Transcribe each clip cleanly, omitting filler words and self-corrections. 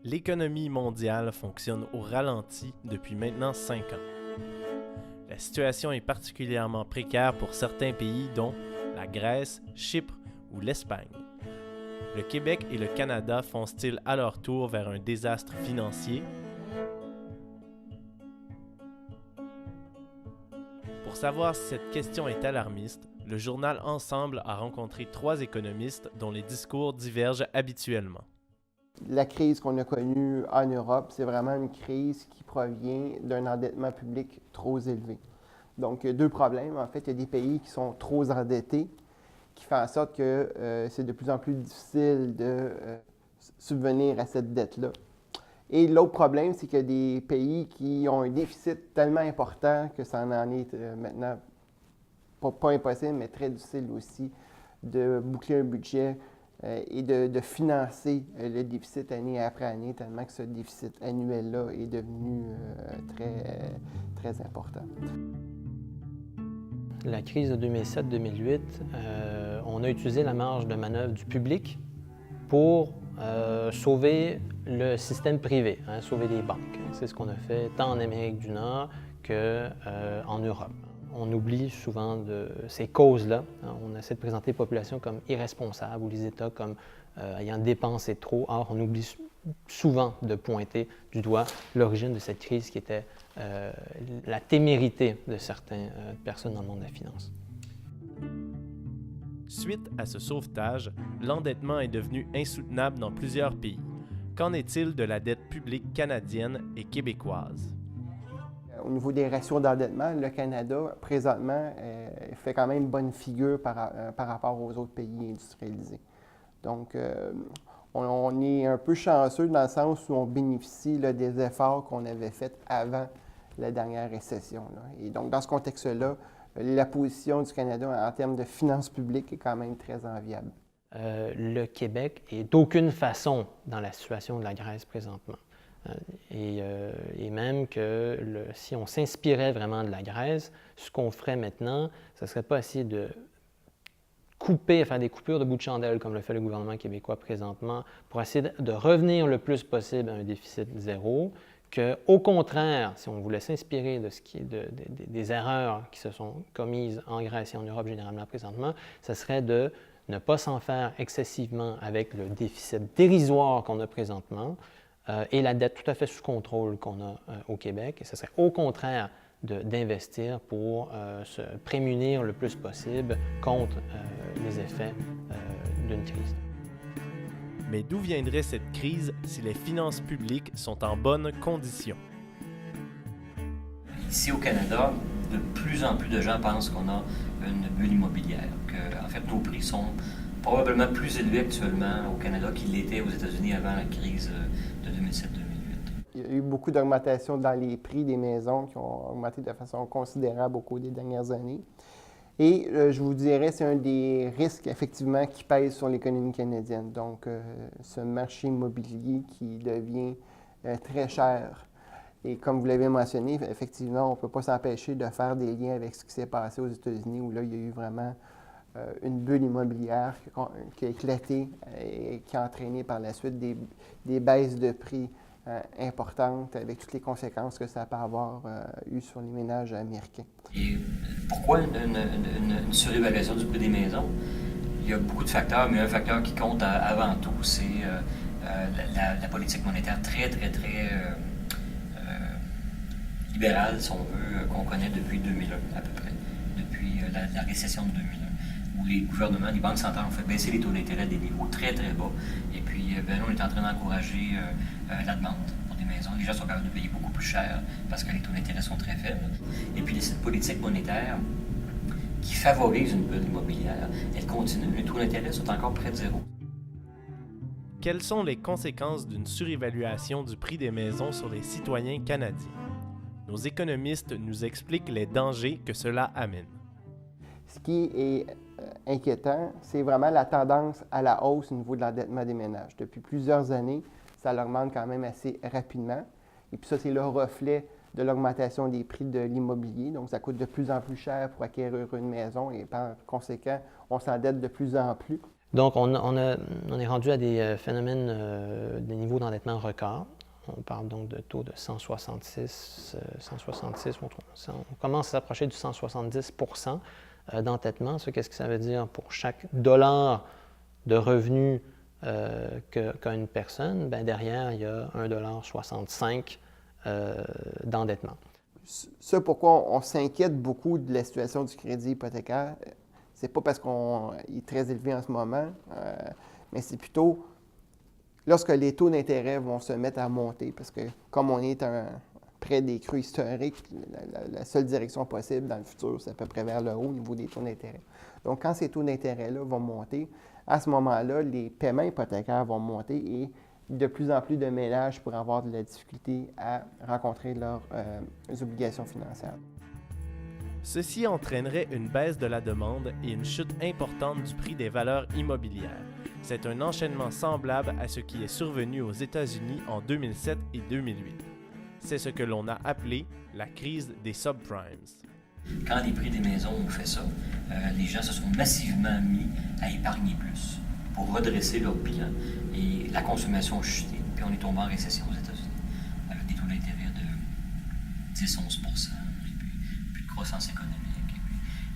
L'économie mondiale fonctionne au ralenti depuis maintenant 5 ans. La situation est particulièrement précaire pour certains pays dont la Grèce, Chypre ou l'Espagne. Le Québec et le Canada foncent-ils à leur tour vers un désastre financier? Pour savoir si cette question est alarmiste, le journal Ensemble a rencontré 3 économistes dont les discours divergent habituellement. La crise qu'on a connue en Europe, c'est vraiment une crise qui provient d'un endettement public trop élevé. Donc, il y a 2 problèmes. En fait, il y a des pays qui sont trop endettés, qui font en sorte que c'est de plus en plus difficile de subvenir à cette dette-là. Et l'autre problème, c'est qu'il y a des pays qui ont un déficit tellement important que ça en est maintenant pas impossible, mais très difficile aussi de boucler un budget et de financer le déficit année après année, tellement que ce déficit annuel-là est devenu très important. La crise de 2007-2008, on a utilisé la marge de manœuvre du public pour sauver le système privé, sauver les banques. C'est ce qu'on a fait tant en Amérique du Nord qu'en Europe. On oublie souvent de ces causes-là. On essaie de présenter la population comme irresponsable ou les États comme ayant dépensé trop. Or, on oublie souvent de pointer du doigt l'origine de cette crise qui était la témérité de certaines personnes dans le monde de la finance. Suite à ce sauvetage, l'endettement est devenu insoutenable dans plusieurs pays. Qu'en est-il de la dette publique canadienne et québécoise? Au niveau des ratios d'endettement, le Canada, présentement, fait quand même bonne figure par rapport aux autres pays industrialisés. Donc, on est un peu chanceux dans le sens où on bénéficie là, des efforts qu'on avait faits avant la dernière récession. Là. Et donc, dans ce contexte-là, la position du Canada en termes de finances publiques est quand même très enviable. Le Québec est d'aucune façon dans la situation de la Grèce présentement. Et même que si on s'inspirait vraiment de la Grèce, ce qu'on ferait maintenant, ce ne serait pas essayer de faire des coupures de bout de chandelle comme le fait le gouvernement québécois présentement, pour essayer de revenir le plus possible à un déficit zéro, qu'au contraire, si on voulait s'inspirer de ce qui est des erreurs qui se sont commises en Grèce et en Europe généralement présentement, ce serait de ne pas s'en faire excessivement avec le déficit dérisoire qu'on a présentement, et la dette tout à fait sous contrôle qu'on a au Québec. Et ce serait au contraire d'investir pour se prémunir le plus possible contre les effets d'une crise. Mais d'où viendrait cette crise si les finances publiques sont en bonne condition? Ici au Canada, de plus en plus de gens pensent qu'on a une bulle immobilière, que en fait nos prix sont probablement plus élevés actuellement au Canada qu'ils l'étaient aux États-Unis avant la crise de 2007-2008. Il y a eu beaucoup d'augmentation dans les prix des maisons qui ont augmenté de façon considérable au cours des dernières années. Et je vous dirais, c'est un des risques effectivement qui pèse sur l'économie canadienne. Donc, ce marché immobilier qui devient très cher. Et comme vous l'avez mentionné, effectivement, on ne peut pas s'empêcher de faire des liens avec ce qui s'est passé aux États-Unis, où là, il y a eu vraiment une bulle immobilière qui a éclaté et qui a entraîné par la suite des baisses de prix importantes avec toutes les conséquences que ça peut avoir eu sur les ménages américains. Et pourquoi une surévaluation du prix des maisons? Il y a beaucoup de facteurs, mais un facteur qui compte avant tout, c'est la politique monétaire très libérale, si on veut, qu'on connaît depuis 2001 à peu près, depuis la récession de 2001. Où les gouvernements, les banques centrales ont fait baisser les taux d'intérêt à des niveaux très bas. Et puis, on est en train d'encourager la demande pour des maisons. Les gens sont capables de payer beaucoup plus cher parce que les taux d'intérêt sont très faibles. Et puis, cette politique monétaire qui favorise une bulle immobilière, elle continue. Les taux d'intérêt sont encore près de zéro. Quelles sont les conséquences d'une surévaluation du prix des maisons sur les citoyens canadiens? Nos économistes nous expliquent les dangers que cela amène. Ce qui est inquiétant, c'est vraiment la tendance à la hausse au niveau de l'endettement des ménages. Depuis plusieurs années, ça augmente quand même assez rapidement. Et puis ça, c'est le reflet de l'augmentation des prix de l'immobilier. Donc, ça coûte de plus en plus cher pour acquérir une maison et par conséquent, on s'endette de plus en plus. Donc, on est rendu à des phénomènes, des niveaux d'endettement records. On parle donc de taux de 166, on commence à s'approcher du 170 d'endettement. Qu'est-ce que ça veut dire? Pour chaque dollar de revenu qu'a une personne, bien, derrière, il y a 1,65 $ d'endettement. Ce pourquoi on s'inquiète beaucoup de la situation du crédit hypothécaire, c'est pas parce qu'il est très élevé en ce moment, mais c'est plutôt lorsque les taux d'intérêt vont se mettre à monter, parce que comme on est près des creux historiques, la seule direction possible dans le futur, c'est à peu près vers le haut au niveau des taux d'intérêt. Donc, quand ces taux d'intérêt-là vont monter, à ce moment-là, les paiements hypothécaires vont monter et de plus en plus de ménages pourraient avoir de la difficulté à rencontrer leurs obligations financières. Ceci entraînerait une baisse de la demande et une chute importante du prix des valeurs immobilières. C'est un enchaînement semblable à ce qui est survenu aux États-Unis en 2007 et 2008. C'est ce que l'on a appelé la crise des subprimes. Quand les prix des maisons ont fait ça, les gens se sont massivement mis à épargner plus pour redresser leur bilan et la consommation a chuté. Puis on est tombé en récession aux États-Unis avec des taux d'intérêt de 10-11 %, et puis plus de croissance économique.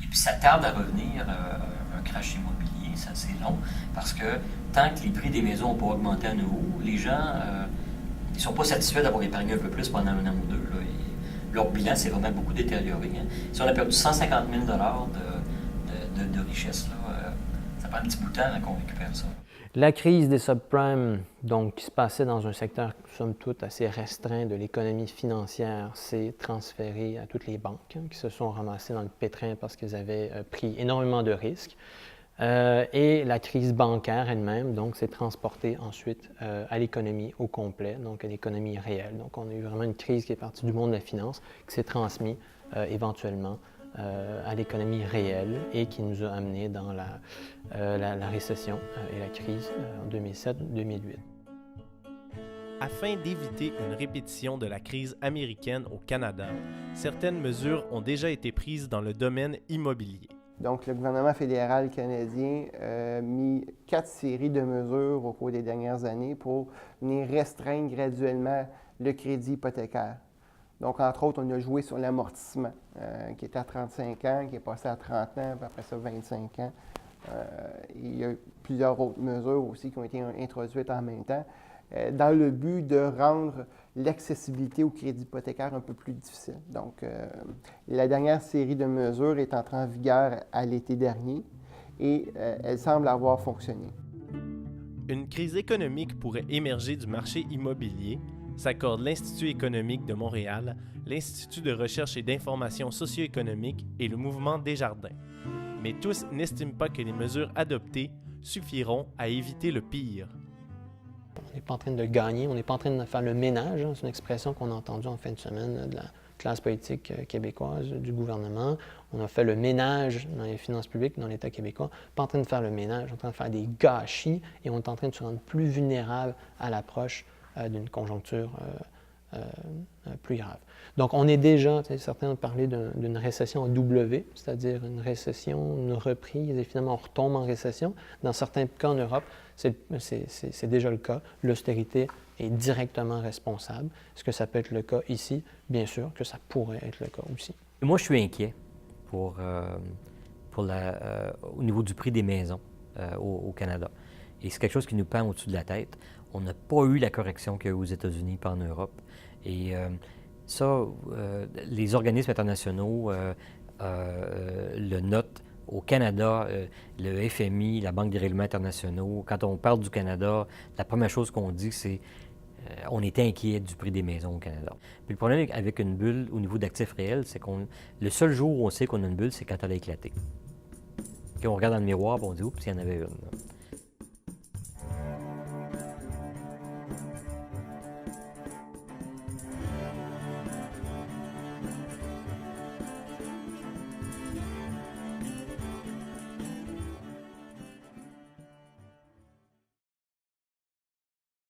Et puis ça tarde à revenir, un crash immobilier, ça c'est long, parce que tant que les prix des maisons n'ont pas augmenté à nouveau, les gens ils ne sont pas satisfaits d'avoir épargné un peu plus pendant un an ou deux. Là, et leur bilan s'est vraiment beaucoup détérioré. Hein. Si on a perdu 150 000 $ de richesse, là, ça prend un petit bout de temps avant qu'on récupère ça. La crise des subprimes, donc, qui se passait dans un secteur, somme toute, assez restreint de l'économie financière, s'est transférée à toutes les banques qui se sont ramassées dans le pétrin parce qu'elles avaient pris énormément de risques. Et la crise bancaire elle-même, donc, s'est transportée ensuite à l'économie au complet, donc à l'économie réelle. Donc, on a eu vraiment une crise qui est partie du monde de la finance, qui s'est transmise éventuellement à l'économie réelle et qui nous a amenés dans la récession et la crise en 2007-2008. Afin d'éviter une répétition de la crise américaine au Canada, certaines mesures ont déjà été prises dans le domaine immobilier. Donc, le gouvernement fédéral canadien a mis 4 séries de mesures au cours des dernières années pour venir restreindre graduellement le crédit hypothécaire. Donc, entre autres, on a joué sur l'amortissement, qui était à 35 ans, qui est passé à 30 ans, puis après ça, 25 ans. Il y a plusieurs autres mesures aussi qui ont été introduites en même temps, dans le but de rendre l'accessibilité au crédit hypothécaire un peu plus difficile. Donc, la dernière série de mesures est entrée en vigueur à l'été dernier et elle semble avoir fonctionné. Une crise économique pourrait émerger du marché immobilier, s'accorde l'Institut économique de Montréal, l'Institut de recherche et d'information socio-économique et le mouvement Desjardins. Mais tous n'estiment pas que les mesures adoptées suffiront à éviter le pire. On n'est pas en train de gagner, on n'est pas en train de faire le ménage. Hein. C'est une expression qu'on a entendue en fin de semaine de la classe politique québécoise, du gouvernement. On a fait le ménage dans les finances publiques, dans l'État québécois. Pas en train de faire le ménage, on est en train de faire des gâchis et on est en train de se rendre plus vulnérable à l'approche d'une conjoncture plus grave. Donc, on est déjà, certains ont parlé d'une récession en W, c'est-à-dire une récession, une reprise, et finalement on retombe en récession. Dans certains cas en Europe, c'est déjà le cas. L'austérité est directement responsable. Est-ce que ça peut être le cas ici? Bien sûr que ça pourrait être le cas aussi. Moi, je suis inquiet au niveau du prix des maisons au Canada. Et c'est quelque chose qui nous pend au-dessus de la tête. On n'a pas eu la correction qu'il y a eu aux États-Unis et en Europe. Et les organismes internationaux le notent. Au Canada, le FMI, la Banque des règlements internationaux, quand on parle du Canada, la première chose qu'on dit, c'est on est inquiet du prix des maisons au Canada. Puis le problème avec une bulle au niveau d'actifs réels, c'est le seul jour où on sait qu'on a une bulle, c'est quand elle a éclaté. Puis on regarde dans le miroir et on dit « Oups, il y en avait une ».